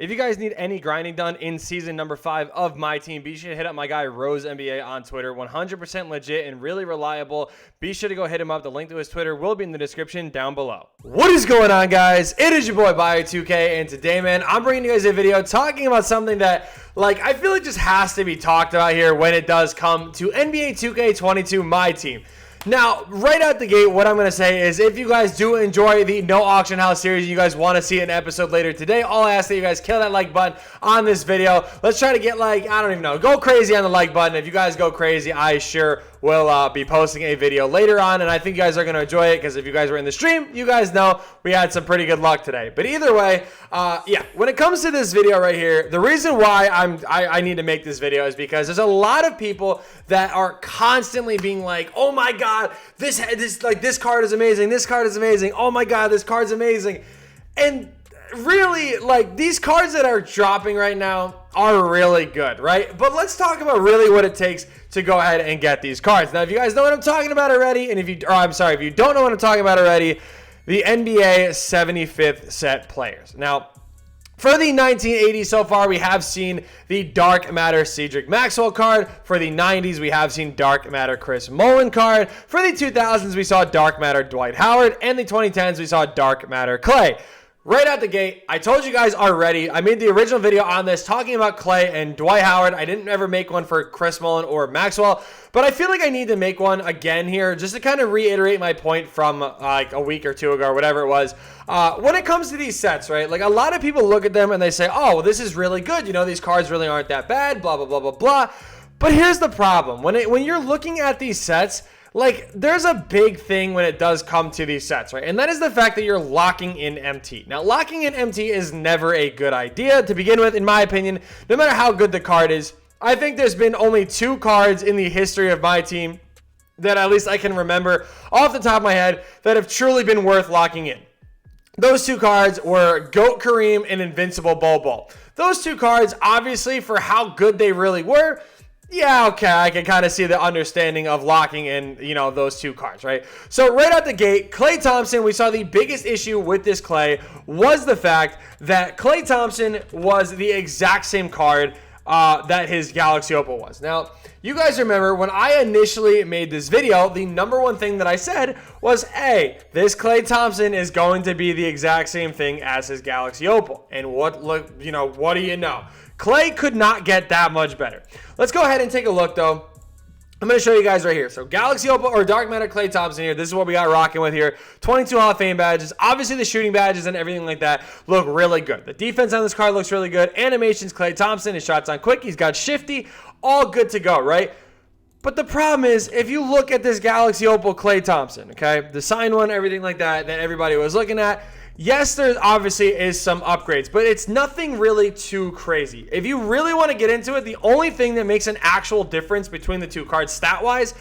If you guys need any grinding done in season number 5 of my team, be sure to hit up my guy Rose NBA on Twitter. 100% legit and really reliable. Be sure to go hit him up. The link to his Twitter will be in the description down below. What is going on, guys? It is your boy Bio2k, and today, man, I'm bringing you guys a video talking about something that, like, I feel like just has to be talked about here when it does come to NBA 2K22 My Team. Now, right out the gate, what I'm going to say is if you guys do enjoy the No Auction House series, you guys want to see an episode later today, all I ask that you guys kill that like button on this video. Let's try to get, like, I don't even know, go crazy on the like button. If you guys go crazy, I sure will be posting a video later on, and I think you guys are going to enjoy it because if you guys were in the stream, you guys know we had some pretty good luck today. But either way, yeah, when it comes to this video right here, the reason why I need to make this video is because there's a lot of people that are constantly being like, oh my god, this card is amazing, this card is amazing, oh my god, this card's amazing. And really, like, these cards that are dropping right now are really good, right? But let's talk about really what it takes to go ahead and get these cards. Now, if you guys know what I'm talking about already, and if you don't know what I'm talking about already, the NBA 75th set players. Now, for the 1980s so far, we have seen the Dark Matter Cedric Maxwell card. For the 90s, we have seen Dark Matter Chris Mullin card. For the 2000s, we saw Dark Matter Dwight Howard. And the 2010s, we saw Dark Matter Klay. Right out the gate, I told you guys already, I made the original video on this talking about Klay and Dwight Howard. I didn't ever make one for Chris Mullin or Maxwell, but I feel like I need to make one again here just to kind of reiterate my point from like a week or two ago or whatever it was. When it comes to these sets, right, like a lot of people look at them and they say, oh, well, this is really good. You know, these cards really aren't that bad, blah, blah, blah, blah, blah. But here's the problem. When you're looking at these sets, like, there's a big thing when it does come to these sets, right? And that is the fact that you're locking in MT. Now, locking in MT is never a good idea to begin with, in my opinion, no matter how good the card is. I think there's been only 2 cards in the history of my team that at least I can remember off the top of my head that have truly been worth locking in. Those 2 cards were GOAT Kareem and Invincible Bol Bol. Those 2 cards, obviously, for how good they really were, yeah, okay, I can kind of see the understanding of locking in, you know, those 2 cards, right? So right out the gate, Klay Thompson, we saw the biggest issue with this Klay was the fact that Klay Thompson was the exact same card that his Galaxy Opal was. Now, you guys remember when I initially made this video, the number one thing that I said was, hey, this Klay Thompson is going to be the exact same thing as his Galaxy Opal. And what do you know? Klay could not get that much better. Let's go ahead and take a look, though. I'm going to show you guys right here. So Galaxy Opal or Dark Matter Klay Thompson here. This is what we got rocking with here. 22 Hall of Fame badges. Obviously, the shooting badges and everything like that look really good. The defense on this card looks really good. Animations, Klay Thompson. His shots on quick. He's got shifty. All good to go, right? But the problem is, if you look at this Galaxy Opal Klay Thompson, okay, the sign one, everything like that everybody was looking at, yes, there obviously is some upgrades, but it's nothing really too crazy. If you really want to get into it, the only thing that makes an actual difference between the 2 cards stat-wise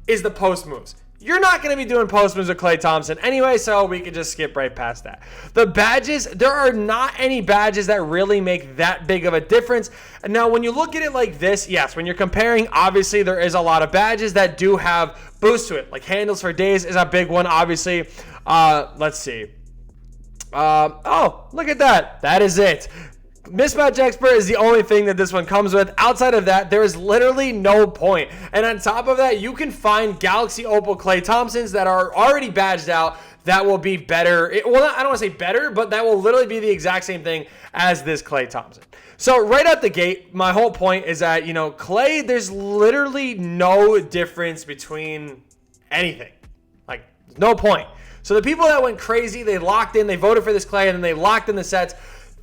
is the post moves. You're not going to be doing post moves with Klay Thompson anyway, so we could just skip right past that. The badges, there are not any badges that really make that big of a difference. And now, when you look at it like this, yes, when you're comparing, obviously, there is a lot of badges that do have boost to it. Like handles for days is a big one, obviously. Let's see. Oh, look at that. That is it. Mismatch Expert is the only thing that this one comes with. Outside of that, there is literally no point. And on top of that, you can find Galaxy Opal Klay Thompsons that are already badged out that will be better. Well, I don't want to say better, but that will literally be the exact same thing as this Klay Thompson. So right out the gate, my whole point is that, you know, Klay, there's literally no difference between anything. Like, no point. So the people that went crazy, they locked in, they voted for this Klay, and then they locked in the sets,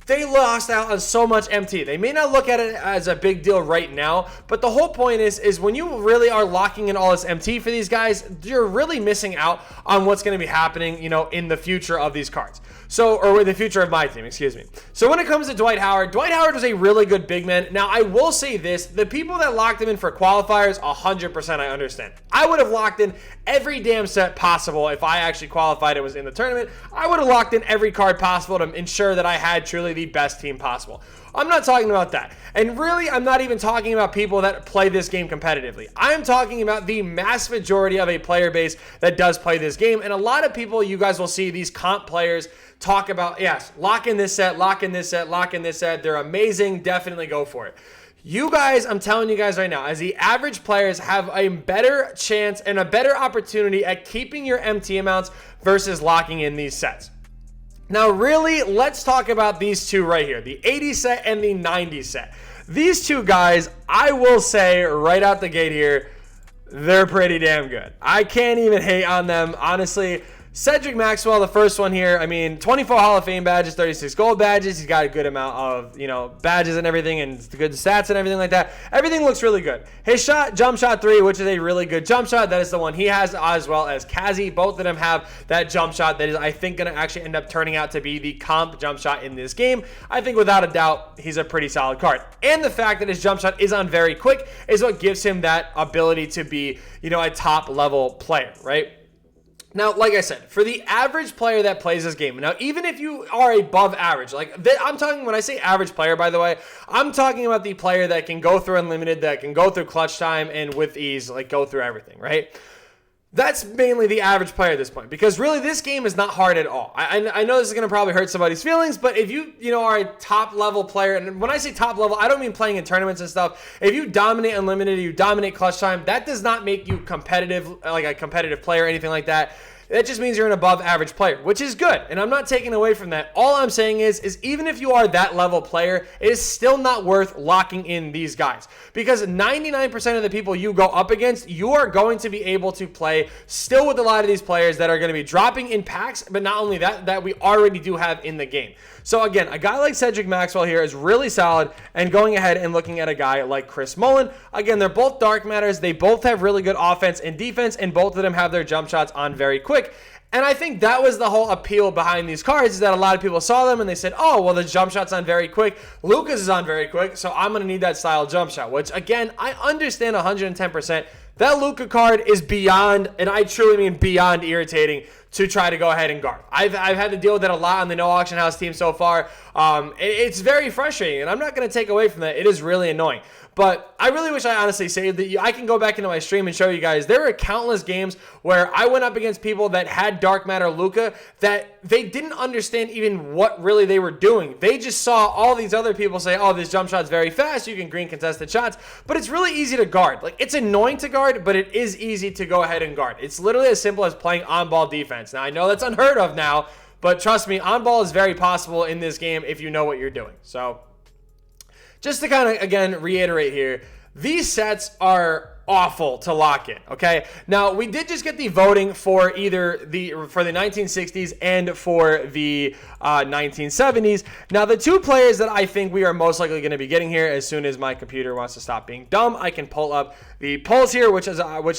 they lost out on so much MT. They may not look at it as a big deal right now, but the whole point is when you really are locking in all this MT for these guys, you're really missing out on what's going to be happening, you know, in the future of these cards. So, or in the future of my team, excuse me. So when it comes to Dwight Howard was a really good big man. Now, I will say this, the people that locked him in for qualifiers, 100% I understand. I would have locked in every damn set possible if I actually qualified and was in the tournament. I would have locked in every card possible to ensure that I had truly the best team possible. I'm not talking about that. And really, I'm not even talking about people that play this game competitively. I'm talking about the mass majority of a player base that does play this game. And a lot of people, you guys will see these comp players talk about, yes, lock in this set, lock in this set, lock in this set. They're amazing. Definitely go for it. You guys, I'm telling you guys right now, as the average players have a better chance and a better opportunity at keeping your MT amounts versus locking in these sets. Now, really, let's talk about these two right here, the 80 set and the 90 set. These two guys, I will say right out the gate here, they're pretty damn good. I can't even hate on them, honestly. Cedric Maxwell, the first one here, I mean, 24 Hall of Fame badges, 36 gold badges. He's got a good amount of, badges and everything and good stats and everything like that. Everything looks really good. His shot, jump shot 3, which is a really good jump shot. That is the one he has, as well as Kazi. Both of them have that jump shot that is, I think, going to actually end up turning out to be the comp jump shot in this game. I think without a doubt, he's a pretty solid card. And the fact that his jump shot is on very quick is what gives him that ability to be, a top level player, right? Now, like I said, for the average player that plays this game, now, even if you are above average, I'm talking, when I say average player, by the way, I'm talking about the player that can go through unlimited, that can go through clutch time and with ease, go through everything, right? That's mainly the average player at this point, because really this game is not hard at all. I know this is going to probably hurt somebody's feelings, but if you are a top level player, and when I say top level, I don't mean playing in tournaments and stuff. If you dominate unlimited, you dominate clutch time, that does not make you competitive, like a competitive player or anything like that. That just means you're an above average player, which is good. And I'm not taking away from that. All I'm saying is even if you are that level player, it is still not worth locking in these guys. Because 99% of the people you go up against, you are going to be able to play still with a lot of these players that are going to be dropping in packs, but not only that we already do have in the game. So again, a guy like Cedric Maxwell here is really solid, and going ahead and looking at a guy like Chris Mullin, again, they're both dark matters. They both have really good offense and defense, and both of them have their jump shots on very quick. And I think that was the whole appeal behind these cards, is that a lot of people saw them and they said, oh, well, the jump shot's on very quick. Luka's is on very quick, so I'm going to need that style jump shot, which, again, I understand 110%. That Luka card is beyond, and I truly mean beyond, irritating to try to go ahead and guard. I've had to deal with that a lot on the No Auction House team so far. It's very frustrating, and I'm not going to take away from that. It is really annoying. But I really wish I honestly saved it. I can go back into my stream and show you guys. There were countless games where I went up against people that had Dark Matter Luka that they didn't understand even what really they were doing. They just saw all these other people say, oh, this jump shot's very fast. You can green contested shots. But it's really easy to guard. It's annoying to guard, but it is easy to go ahead and guard. It's literally as simple as playing on-ball defense. Now, I know that's unheard of now, but trust me, on-ball is very possible in this game if you know what you're doing. So just to kind of, again, reiterate here, these sets are awful to lock in, okay? Now, we did just get the voting for either the 1960s and for the 1970s. Now, the two players that I think we are most likely going to be getting here, as soon as my computer wants to stop being dumb, I can pull up the polls here, which is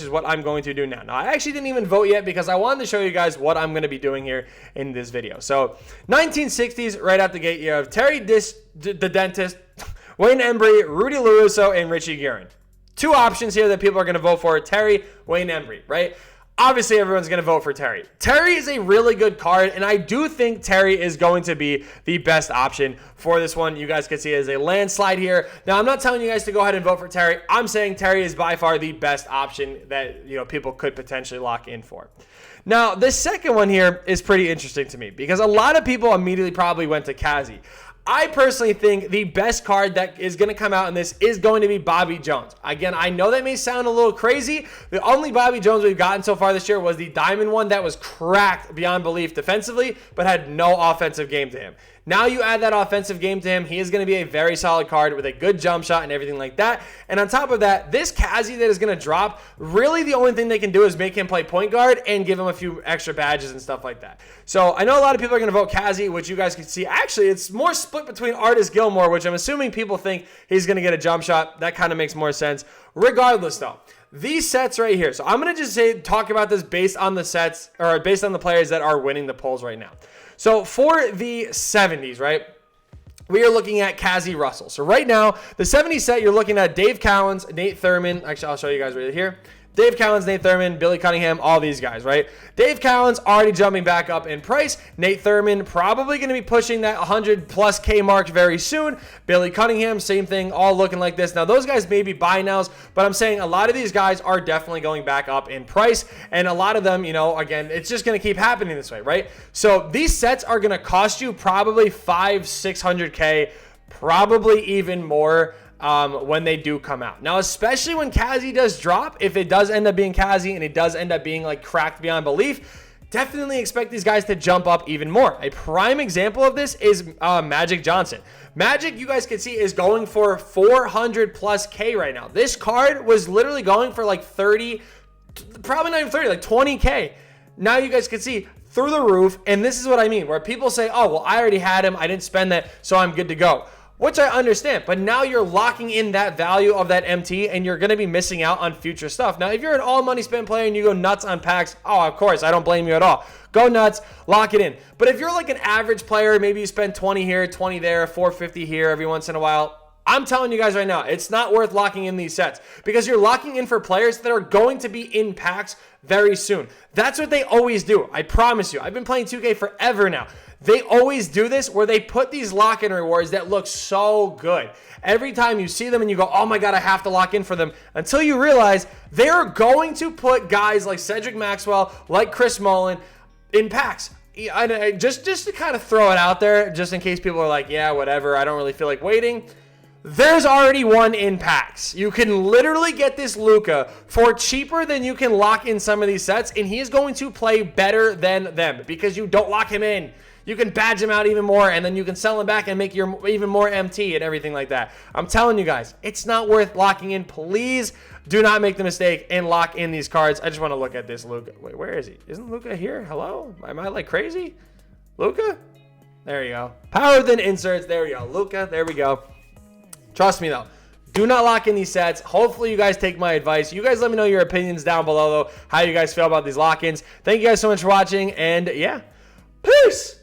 what I'm going to do now. Now, I actually didn't even vote yet because I wanted to show you guys what I'm going to be doing here in this video. So, 1960s, right out the gate, you have Terry the Dentist, Wayne Embry, Rudy LaRusso, and Richie Guerin. Two options here that people are going to vote for: Terry, Wayne Embry, right? Obviously, everyone's going to vote for Terry. Terry is a really good card, and I do think Terry is going to be the best option for this one. You guys can see it as a landslide here. Now, I'm not telling you guys to go ahead and vote for Terry. I'm saying Terry is by far the best option that people could potentially lock in for. Now, the second one here is pretty interesting to me because a lot of people immediately probably went to Kazi. I personally think the best card that is going to come out in this is going to be Bobby Jones. Again, I know that may sound a little crazy. The only Bobby Jones we've gotten so far this year was the diamond one that was cracked beyond belief defensively, but had no offensive game to him. Now you add that offensive game to him, he is going to be a very solid card with a good jump shot and everything like that. And on top of that, this Kazi that is going to drop, really the only thing they can do is make him play point guard and give him a few extra badges and stuff like that. So I know a lot of people are going to vote Kazi, which you guys can see. Actually, it's more split between Artis Gilmore, which I'm assuming people think he's going to get a jump shot. That kind of makes more sense. Regardless, though, these sets right here. So I'm going to just talk about this based on the sets, or based on the players that are winning the polls right now. So for the 70s, right, we are looking at Kazi Russell. So right now, the 70s set, you're looking at Dave Cowens, Nate Thurman. Actually, I'll show you guys right here. Dave Cowens, Nate Thurman, Billy Cunningham, all these guys, right? Dave Cowens already jumping back up in price. Nate Thurman probably going to be pushing that 100+ K mark very soon. Billy Cunningham, same thing, all looking like this. Now, those guys may be buy nows, but I'm saying a lot of these guys are definitely going back up in price. And a lot of them, you know, again, it's just going to keep happening this way, right? So these sets are going to cost you probably 500-600K, probably even more when they do come out. Now, especially when Kazi does drop, if it does end up being Kazi and it does end up being like cracked beyond belief, definitely expect these guys to jump up even more. A prime example of this is Magic Johnson. Magic, you guys can see, is going for 400+ K right now. This card was literally going for like 30, probably not even 30, like 20K. Now you guys can see through the roof, and this is what I mean, where people say, oh, well, I already had him, I didn't spend that, so I'm good to go. Which I understand, but now you're locking in that value of that MT, and you're going to be missing out on future stuff. Now, if you're an all money spent player and you go nuts on packs, oh, of course, I don't blame you at all. Go nuts, lock it in. But if you're like an average player, maybe you spend 20 here, 20 there, 450 here every once in a while, I'm telling you guys right now, it's not worth locking in these sets because you're locking in for players that are going to be in packs very soon. That's what they always do. I promise you. I've been playing 2K forever now. They always do this where they put these lock-in rewards that look so good. Every time you see them and you go, oh my God, I have to lock in for them, until you realize they're going to put guys like Cedric Maxwell, like Chris Mullin in packs. Just to kind of throw it out there, just in case people are like, yeah, whatever, I don't really feel like waiting. There's already one in packs. You can literally get this Luka for cheaper than you can lock in some of these sets, and he is going to play better than them because you don't lock him in. You can badge him out even more, and then you can sell him back and make your even more MT and everything like that. I'm telling you guys, it's not worth locking in. Please do not make the mistake and lock in these cards. I just want to look at this Luka. Wait, where is he? Isn't Luka here? Hello? Am I like crazy? Luka? There you go. Power within inserts. There we go. Luka. There we go. Trust me, though. Do not lock in these sets. Hopefully, you guys take my advice. You guys let me know your opinions down below, though, how you guys feel about these lock-ins. Thank you guys so much for watching, and yeah, peace!